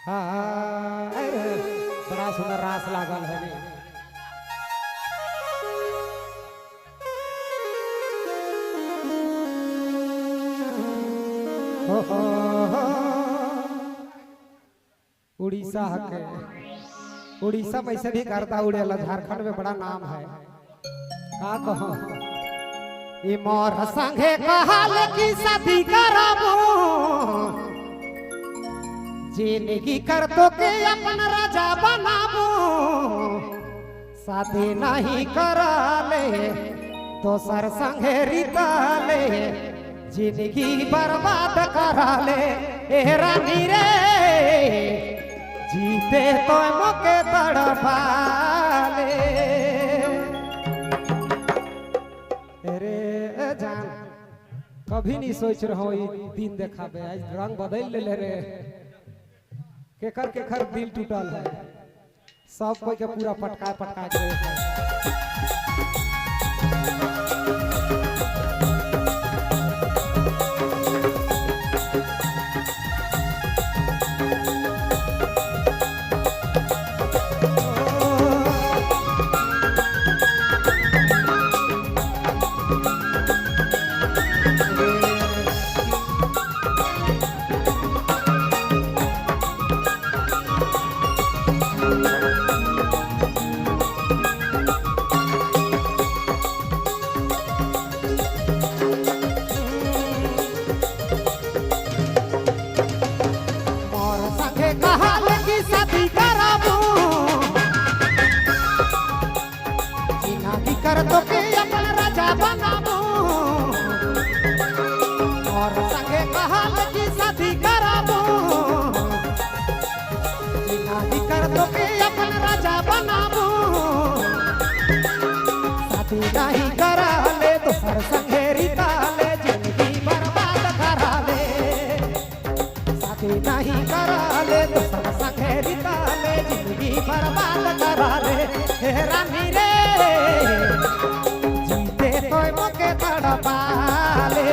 हाँ अरे बड़ा सुंदर रास लागल है उड़ीसा के उड़ीसा में से भी करता उड़ेला झारखंड में बड़ा नाम है का कहो ई मोर संगे कहल की शादी करबो जिंदगी कर तो के अपन राजा बनाबो शादी नहीं कराले दोसर संगे रिताले जिंदगी बर्बाद कराले ए रानी रे जीते तो मौके तड़पाले अरे जान कभी नहीं सोच रहा ये दिन देखाबे आज रंग बदल ले रे केकर दिल टूटल है सब कोई के पूरा पटका पटका के कर तो के अपन राजा बनाबो और संगे कहल की शादी कराबो जिनादी कर तो के अपन राजा बनाबो शादी नहीं कराले तो सर संगे रिताले जिंदगी बर्बाद कराले शादी नहीं कराले तो सर संगे रिताले जिंदगी बर्बाद कराले हे रानी रे जीते तो मौके तड़पाले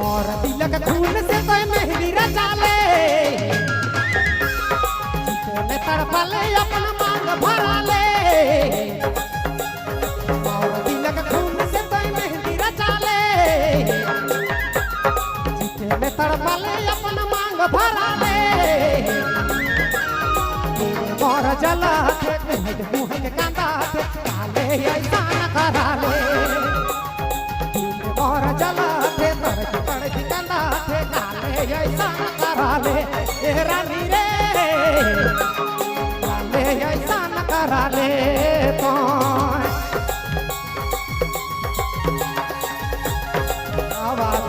और तिलक खून से तो मेहंदी रचाले जीते तड़पाले अपन मांग भराले और तिलक खून से तो मेहंदी रचाले जीते तड़पाले अपन मांग भराले मोर जला के मुँह के कांदा के काले ऐसा न कराले मोर जला के तड़की कांदा के काले ऐसा न कराले ए रानी रे काले ऐसा न कराले तो आवाज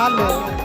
હાલે